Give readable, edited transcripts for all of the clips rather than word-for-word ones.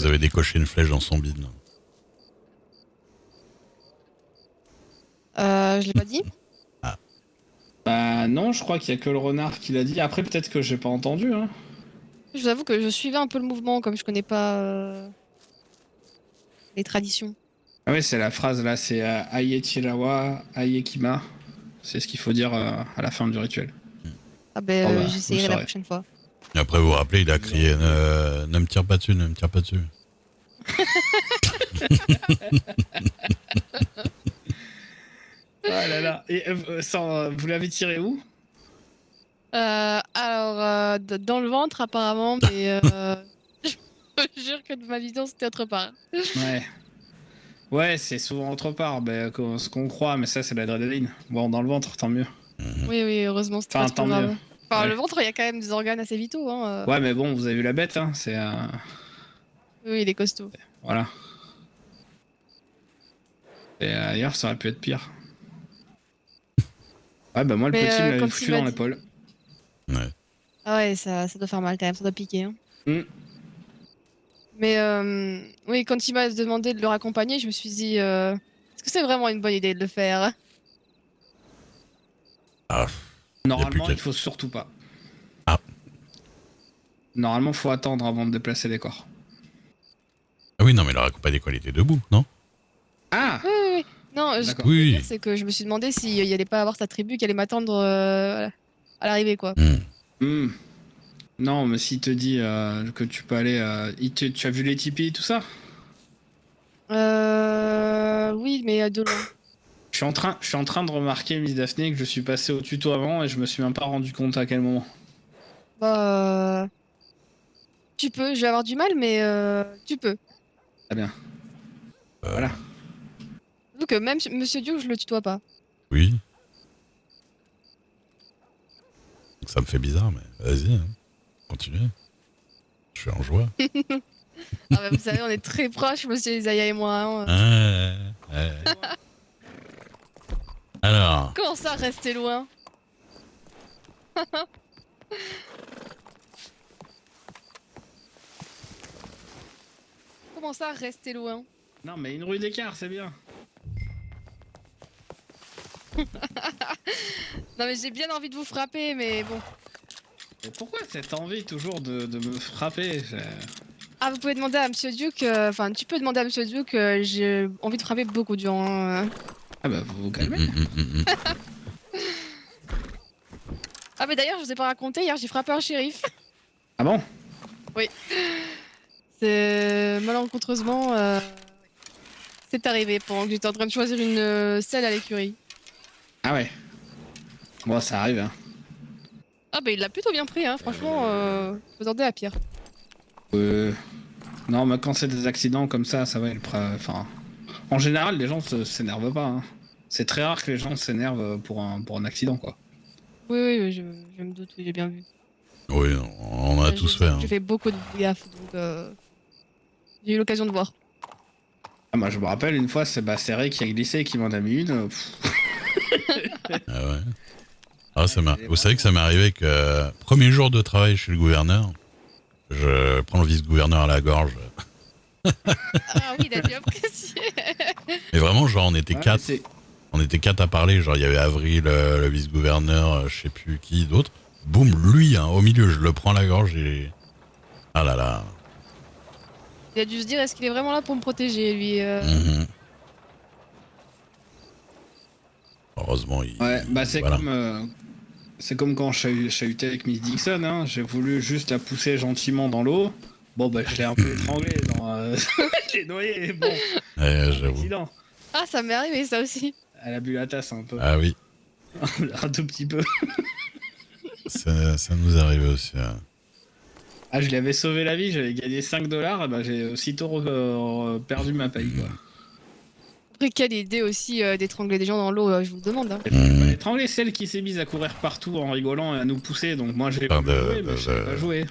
vous avez décoché une flèche dans son bide. Je l'ai pas dit. Ah, Bah non, je crois qu'il y a que le renard qui l'a dit. Après, peut-être que j'ai pas entendu, hein. Je vous avoue que je suivais un peu le mouvement, comme je connais pas les traditions. Ah ouais, c'est la phrase là, c'est Aye Chirawa, Aye Kima. C'est ce qu'il faut dire à la fin du rituel. Ah ben, Oh bah, vous le j'essayerai la saurez. prochaine fois. et après, vous vous rappelez, il a crié ne me tire pas dessus, ne me tire pas dessus. Ah là là. Et vous l'avez tiré où? Dans le ventre apparemment, mais je me jure que de ma vision c'était autre part. Ouais. Ouais, c'est souvent autre part, ce qu'on croit, mais ça, c'est de l'adrénaline. Bon, dans le ventre, tant mieux. Oui, oui, heureusement c'était Enfin, pas trop tant grave. mieux. Enfin, Ouais. le ventre, il y a quand même des organes assez vitaux. Hein. Ouais, mais bon, vous avez vu la bête, hein, c'est... Oui, il est costaud. Voilà. Et ailleurs, ça aurait pu être pire. Ouais, bah moi, le Mais, petit me l'avait quand il foutu m'a dans dit- l'épaule. Ouais. Ah ouais, ça doit faire mal quand même, ça doit piquer. Hein. Mm. Mais oui, quand il m'a demandé de le raccompagner, je me suis dit, est-ce que c'est vraiment une bonne idée de le faire? Ah, Normalement, qu'à- il faut surtout pas. Ah. Normalement, faut attendre avant de déplacer les corps. Ah oui, non, mais il aurait pas des qualités debout, non? Ah. Oui, oui, oui. Non, ce D'accord. que je veux Oui. dire, c'est que je me suis demandé s'il y allait pas avoir sa tribu qui allait m'attendre à l'arrivée, quoi. Hmm. Hmm. Non, mais s'il te dit que tu peux aller... tu as vu les tipis, tout ça? Oui, mais de loin. Je suis en train de remarquer, Miss Daphné, que je suis passé au tuto avant et je me suis même pas rendu compte à quel moment. Bah, tu peux, je vais avoir du mal, mais tu peux. Très bien. Voilà. Donc même Monsieur Duke, je le tutoie pas. Oui. Donc ça me fait bizarre, mais vas-y, hein. Continuez. Je suis en joie. Ah bah, vous savez, on est très proches, Monsieur Isaiah et moi. Hein. Ouais. Alors, Comment ça, rester loin? Comment ça, rester loin? Non, mais une rue d'écart, c'est bien. Non mais j'ai bien envie de vous frapper, mais bon. Mais pourquoi cette envie toujours de me frapper? Ah, vous pouvez demander à Monsieur Duke, enfin, tu peux demander à Monsieur Duke, j'ai envie de frapper beaucoup durant. Ah bah, vous vous calmez. Ah, mais d'ailleurs, je vous ai pas raconté, hier j'ai frappé un shérif. Ah bon? C'est malencontreusement. C'est arrivé pendant que j'étais en train de choisir une selle à l'écurie. Ah ouais. Bon, ça arrive, hein. Ah, bah il l'a plutôt bien pris, hein, franchement, je m'attendais à pire. Non, mais quand c'est des accidents comme ça va. Enfin, en général, les gens s'énervent pas, hein. C'est très rare que les gens s'énervent pour un accident, quoi. Oui, oui, oui, je me doute, oui, j'ai bien vu. oui, on en a tous fait. Hein. J'ai fait beaucoup de gaffe, donc j'ai eu l'occasion de voir. Ah, moi, je me rappelle une fois, c'est Ray qui a glissé et qui m'en a mis une. Ah ouais. Ah, vous savez que ça m'est arrivé que premier jour de travail chez le gouverneur, je prends le vice-gouverneur à la gorge. Ah oui, il a dû apprécier. Mais vraiment, genre, on était Ouais, quatre. c'est- On était quatre à parler. Genre, il y avait Avril, le vice-gouverneur, je sais plus qui, d'autres. Boum, lui, hein, au milieu, je le prends à la gorge et... Ah là là. Il a dû se dire, est-ce qu'il est vraiment là pour me protéger, lui Mhm. Heureusement, il... Ouais, bah c'est voilà. c'est comme quand je chahutais avec Miss Dixon, hein. J'ai voulu juste la pousser gentiment dans l'eau. Bon, bah je l'ai un peu étranglée, genre, je l'ai noyée, bon. Ouais, j'avoue. Accident. Ah, ça m'est arrivé, ça aussi. Elle a bu la tasse un peu. Ah oui, Un tout petit peu. ça nous arrive aussi. Hein. Ah, je lui avais sauvé la vie, j'avais gagné 5 dollars, et bah j'ai aussitôt perdu ma paye, quoi. Après, quelle idée aussi d'étrangler des gens dans l'eau, je vous demande. Hein. Elle fallait étrangler celle qui s'est mise à courir partout en rigolant et à nous pousser, donc moi j'ai pas joué, mais je savais pas jouer.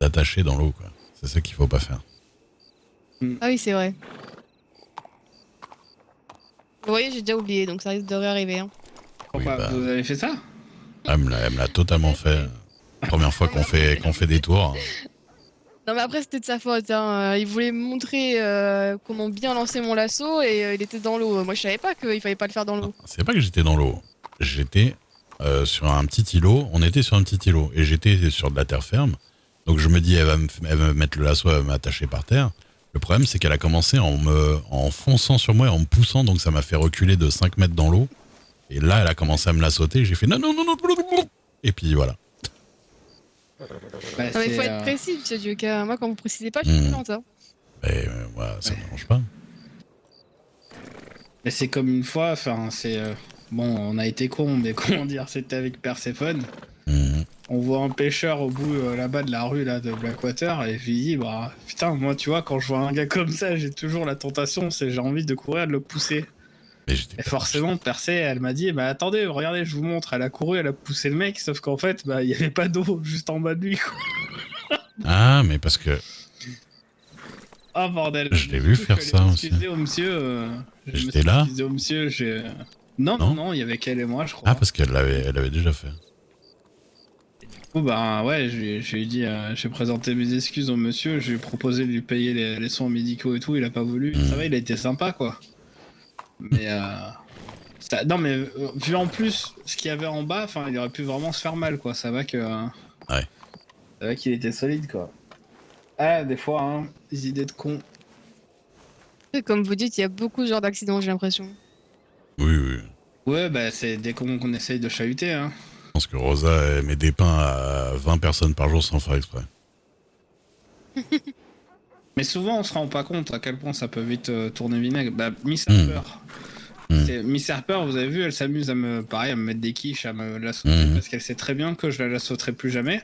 D'attacher dans l'eau, quoi. C'est ça qu'il faut pas faire. Ah oui, c'est vrai. Vous voyez, j'ai déjà oublié, donc ça risque de réarriver. Hein. Pourquoi Oui, bah. vous avez fait ça? Elle me l'a totalement fait. Première fois qu'on fait des tours. Non mais après c'était de sa faute, hein. Il voulait me montrer comment bien lancer mon lasso et il était dans l'eau. Moi je savais pas qu'il fallait pas le faire dans Non, l'eau. c'est pas que j'étais dans l'eau. J'étais sur un petit îlot. On était sur un petit îlot et j'étais sur de la terre ferme. Donc je me dis, elle va me mettre le lasso, elle va m'attacher par terre. Le problème, c'est qu'elle a commencé en fonçant sur moi et en me poussant, donc ça m'a fait reculer de 5 mètres dans l'eau. Et là, elle a commencé à me la sauter. J'ai fait non, non, non, non, non. Et puis voilà. Bah, Non mais il faut c'est, être précis, monsieur Dieu, car moi quand vous précisez pas, je suis violente. Hein. Et moi, ça Ouais. me dérange pas. mais c'est comme une fois, enfin, c'est. Bon, on a été con, mais comment dire, c'était avec Perséphone. Mhm. On voit un pêcheur au bout là-bas de la rue là, de Blackwater, et je lui dis, bah, putain, moi, tu vois, quand je vois un gars comme ça, j'ai toujours la tentation, c'est j'ai envie de courir, de le pousser. Mais j'étais Et pas- forcément, Persé, elle m'a dit, bah attendez, regardez, je vous montre. Elle a couru, elle a poussé le mec, sauf qu'en fait, bah, il y avait pas d'eau juste en bas de lui, quoi. Ah, mais parce que Ah bordel. Je l'ai Du vu coup, faire je suis ça allé aussi. m'excuser au monsieur. Je me J'étais suis là. excusé au monsieur, j'ai. Non, Non non, non, il y avait qu'elle et moi, je crois. Ah, parce elle avait déjà fait. Du coup, bah ouais, j'ai dit, j'ai présenté mes excuses au monsieur, j'ai proposé de lui payer les soins médicaux et tout, il a pas voulu. Mm. Ça va, il a été sympa, quoi. Mais non, mais vu en plus ce qu'il y avait en bas, enfin, il aurait pu vraiment se faire mal, quoi. Ça va que. Ouais. Ça va qu'il était solide, quoi. Ah, des fois, hein, des idées de con. Et comme vous dites, il y a beaucoup de genres d'accidents, j'ai l'impression. Oui, oui. Ouais, bah c'est des cons qu'on essaye de chahuter, hein. Je pense que Rosa, elle met des pains à 20 personnes par jour sans faire exprès. Mais souvent, on se rend pas compte à quel point ça peut vite tourner vinaigre. Bah, Miss Harper. Miss Harper, vous avez vu, elle s'amuse pareil, à me mettre des quiches, à me la sauter, parce qu'elle sait très bien que je la sauterai plus jamais.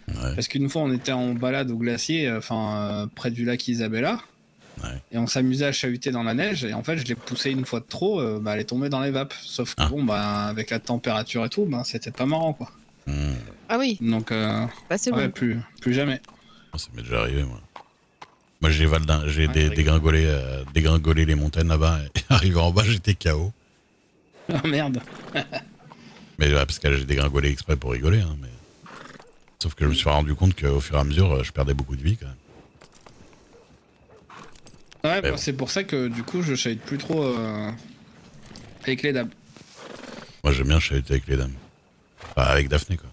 Ouais. Parce qu'une fois, on était en balade au glacier, près du lac Isabella. Ouais. Et on s'amusait à chahuter dans la neige, et en fait, je l'ai poussée une fois de trop, bah, elle est tombée dans les vapes. Sauf que Ah. bon, bah, avec la température et tout, bah, c'était pas marrant, quoi. Mm. Ah oui, Donc, bah c'est ouais, bon. plus jamais. Ça m'est déjà arrivé, moi. Moi, j'ai Ouais, dégringolé les montagnes là-bas. Et arrivé en bas, j'étais KO. Ah merde. Mais parce que j'ai dégringolé exprès pour rigoler. Hein, mais... Sauf que je me suis rendu compte qu'au fur et à mesure, je perdais beaucoup de vie quand même. Ouais, bah, bon. c'est pour ça que du coup, je chahute plus trop avec les dames. Moi, j'aime bien chahuter avec les dames. Enfin, avec Daphné, quoi.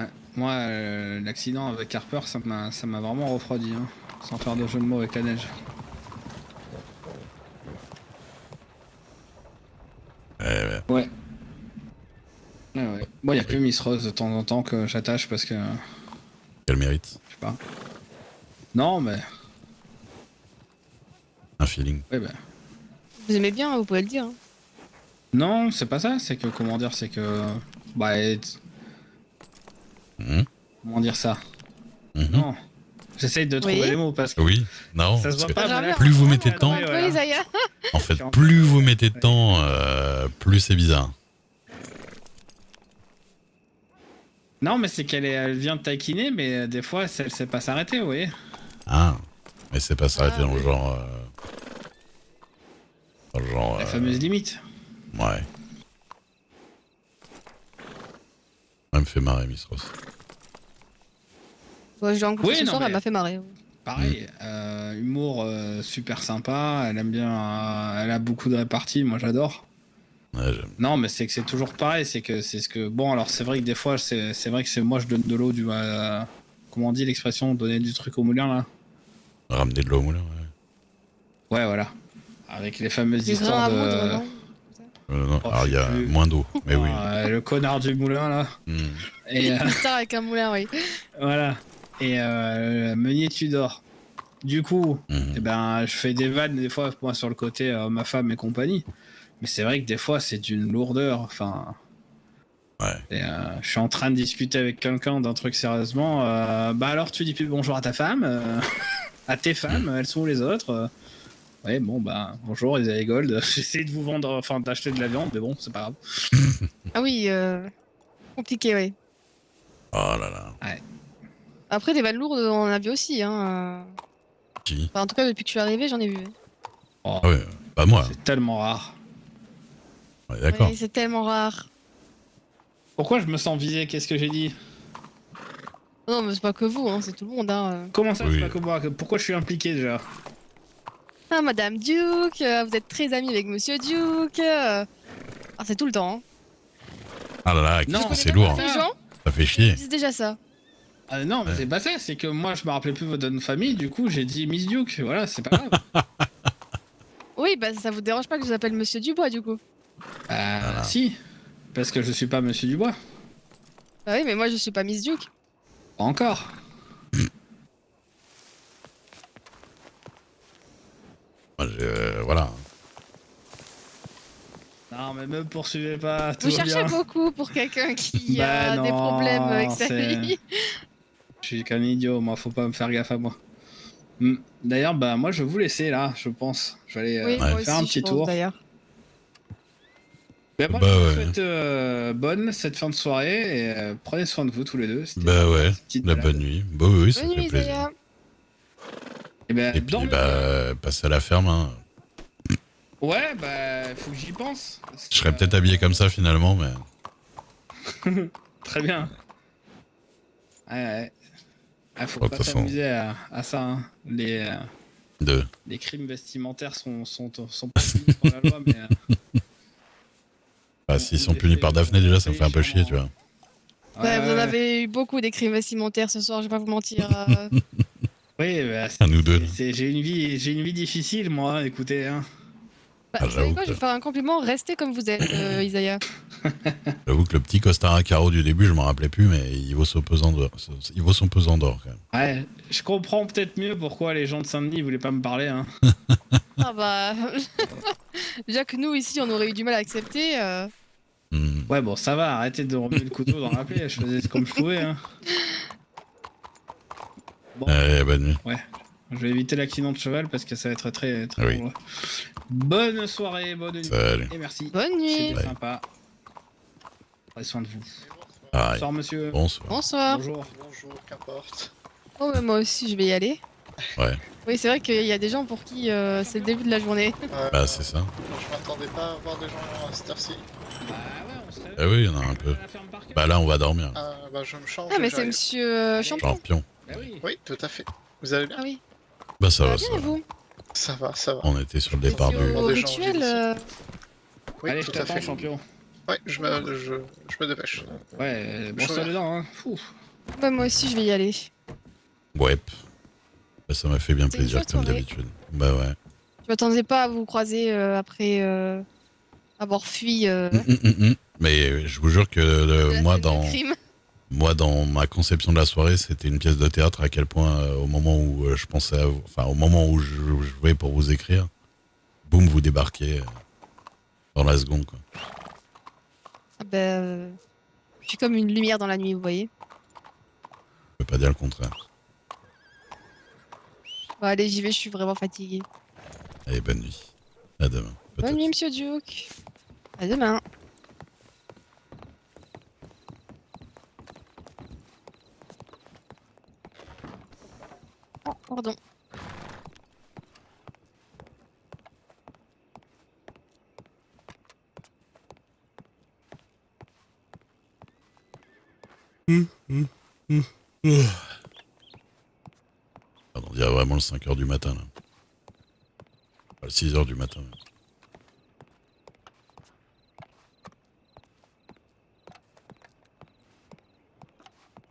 Ouais. Moi, l'accident avec Harper, ça m'a vraiment refroidi, hein. Sans faire de jeu de mots avec la neige. Ouais. Ouais. Ouais. Bon, y a que Miss Rose de temps en temps que j'attache parce que. Quel mérite. Je sais pas. Non, mais. Un feeling. Ouais, bah. Vous aimez bien, vous pouvez le dire. Hein. Non, c'est pas ça, c'est que. Comment dire, c'est que. Bah. Mhm. Comment dire ça? Mhm. Non. J'essaye de trouver Oui. les mots parce que. Oui, non. Ça se parce voit que pas, mais là, plus vous mettez de ouais, temps, ouais, voilà. Oui, Zaya. en fait, Je suis en plus train vous de- mettez de temps, plus c'est bizarre. Non, mais c'est elle vient de taquiner, mais des fois, elle sait pas s'arrêter, vous voyez. Ah, mais c'est pas s'arrêter Ah, dans le oui. genre. Dans le genre. La fameuse limite. Ouais. Elle me fait marrer, Miss Ross. Bon, je l'ai rencontrée Oui, ce non, soir, mais- elle m'a fait marrer. Pareil, humour super sympa, elle aime bien, elle a beaucoup de réparties, moi j'adore. Ouais, j'aime. Non, mais c'est que c'est toujours pareil, c'est ce que. Bon, alors c'est vrai que des fois, c'est vrai que c'est moi je donne de l'eau du. Comment on dit l'expression, donner du truc au moulin là? Ramener de l'eau au moulin, ouais. Ouais, voilà. Avec les fameuses Du grain histoires à de. moudre, non Non, Oh, alors il y a je sais plus. moins d'eau, mais oui. Le connard du moulin là. Hmm. Et Ça avec un moulin, oui. voilà. Et Meunier Tudor. Du coup, Mhm. eh ben, je fais des vannes des fois, moi, sur le côté ma femme et compagnie. Mais c'est vrai que des fois, c'est d'une lourdeur. Enfin, Ouais. et, je suis en train de discuter avec quelqu'un d'un truc sérieusement. Bah alors, tu dis plus bonjour à ta femme, à tes femmes, elles sont où les autres Ouais, bon, bah bonjour, Isaïe Gold. J'essaie de vous vendre, enfin, d'acheter de la viande, mais bon, c'est pas grave. Ah oui, compliqué, oui. Oh là là. Après, des vannes lourdes, on en a vu aussi. Hein. Qui Enfin, en tout cas, depuis que je suis arrivé, j'en ai vu. Oh, Ah ouais, pas moi. c'est tellement rare. Ouais, d'accord. Oui, c'est tellement rare. Pourquoi je me sens visé Qu'est-ce que j'ai dit Non, mais c'est pas que vous, hein, c'est tout le monde. Hein. Comment ça, Oui. c'est pas que moi? Pourquoi je suis impliqué déjà? Ah, Madame Duke, vous êtes très amie avec Monsieur Duke. Ah, c'est tout le temps. Hein. Ah là là, Non, qu'est-ce que je c'est connais lourd. pas Les ça. gens Ça fait chier. disent déjà ça. Ah non, mais Ouais. c'est pas ça, c'est que moi je me rappelais plus votre nom de famille, du coup j'ai dit Miss Duke, voilà, c'est pas grave. Oui, bah ça vous dérange pas que je vous appelle Monsieur Dubois, du coup. Bah si, parce que je suis pas Monsieur Dubois. Bah oui, mais moi je suis pas Miss Duke. Pas encore. Moi, voilà. Non, mais me poursuivez pas, tout Vous va cherchez bien. beaucoup pour quelqu'un qui Bah a des non, problèmes avec sa c'est- vie. Je suis qu'un idiot, moi, faut pas me faire gaffe à moi. D'ailleurs, bah moi je vais vous laisser là, je pense. Je vais aller Oui, Ouais. moi faire aussi, un petit je pense, tour. d'ailleurs. Mais moi Bah je vous ouais. souhaite bonne cette fin de soirée et prenez soin de vous tous les deux. C'était Bah ouais, cette petite la balade. bonne nuit. Bah oui, ça Bonne fait nuit, plaisir. Zaya. Et, ben, Et puis, dormez bien. bah, passer à la ferme. Hein. Ouais, bah faut que j'y pense. parce Je serais que, peut-être habillé comme ça finalement, mais. Très bien. Ouais. Ah, faut Bon, de pas toute façon. s'amuser à ça. Hein. Deux. Les crimes vestimentaires sont pas punis par la loi, mais. Bah, s'ils sont punis par Daphné, déjà, ça me fait un peu chier, tu vois. Ouais, vous en avez eu beaucoup des crimes vestimentaires ce soir, je vais pas vous mentir. Oui, bah, À nous deux. j'ai une vie difficile, moi. Écoutez, hein. Bah, Ah, vous savez j'avoue quoi, que- je vais faire un compliment, restez comme vous êtes, Isaiah. J'avoue que le petit costard à carreaux du début, je m'en rappelais plus, mais il vaut son pesant d'or. Il vaut son pesant d'or, quand même. Ouais, je comprends peut-être mieux pourquoi les gens de Saint-Denis voulaient pas me parler. Hein. Ah bah. Déjà que nous, ici, on aurait eu du mal à accepter. Ouais, bon, ça va, arrêtez de remuer le couteau dans la plaie, je faisais comme je pouvais. Hein. Bon, Allez, bonne nuit. je vais éviter l'accident de cheval parce que ça va être très Ah oui. long. Bonne soirée, bonne nuit. Salut. Et merci. Bonne nuit. C'était sympa. Prenez soin de vous. Pareil. Bonsoir, monsieur. Bonsoir. Bonsoir. Bonjour. Bonjour, qu'importe. Oh, mais moi aussi, je vais y aller. Ouais, Oui, c'est vrai qu'il y a des gens pour qui c'est le début de la journée. Ouais, c'est ça. je m'attendais pas à voir des gens à cette heure-ci. Bah ouais, on se réveille. Ah oui, il y en a un peu. À la ferme par cœur. Bah là, on va dormir. Ah, bah je me change. Ah, mais et c'est j'arrive. monsieur Champion. Champion. Bah oui. Oui, tout à fait. Vous allez bien? Ah oui. Bah ça Ça va va, bien, ça et va. vous Ça va, ça va. On était sur le départ Vous du... étiez au Des gens rituel viennent Oui, Allez, je tout à t'attends, fait. champion. Ouais, je me dépêche. Ouais, bon Je ça reviens. dedans, hein. Fou. Bah, moi aussi, je vais y aller. Ouais. Bah, ça m'a fait bien C'était une plaisir, chouette comme soirée. d'habitude. Bah ouais. Je m'attendais pas à vous croiser après avoir fui Mais je vous jure que de la moi, scène de crime. dans ma conception de la soirée, c'était une pièce de théâtre à quel point, au moment où je pensais à vous, enfin, au moment où je jouais pour vous écrire, boum, vous débarquez dans la seconde, quoi. Ah bah, je suis comme une lumière dans la nuit, vous voyez. Je peux pas dire le contraire. Bon, allez, j'y vais, je suis vraiment fatiguée. Allez, bonne nuit. À demain. peut-être. Bonne nuit, monsieur Duke. À demain. Oh, pardon. Pardon, on dirait vraiment le 5h du matin, là. Enfin, le 6h du matin. même.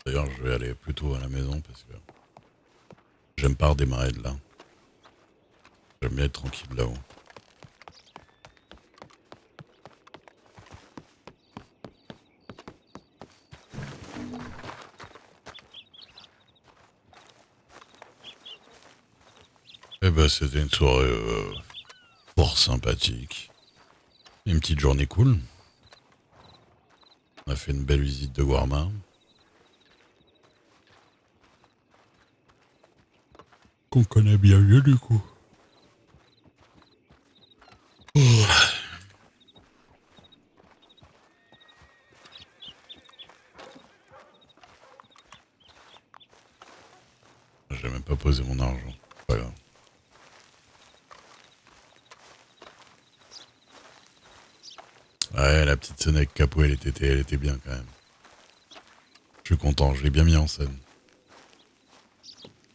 D'ailleurs, je vais aller plutôt à la maison parce que j'aime pas redémarrer de là. J'aime bien être tranquille là-haut. Eh ben, c'était une soirée fort sympathique. Une petite journée cool. On a fait une belle visite de Warma. Qu'on connaît bien mieux du coup. Oh. J'ai même pas posé mon argent. Pas grave. Ouais, la petite scène avec Capo, elle était bien quand même. Je suis content, je l'ai bien mis en scène.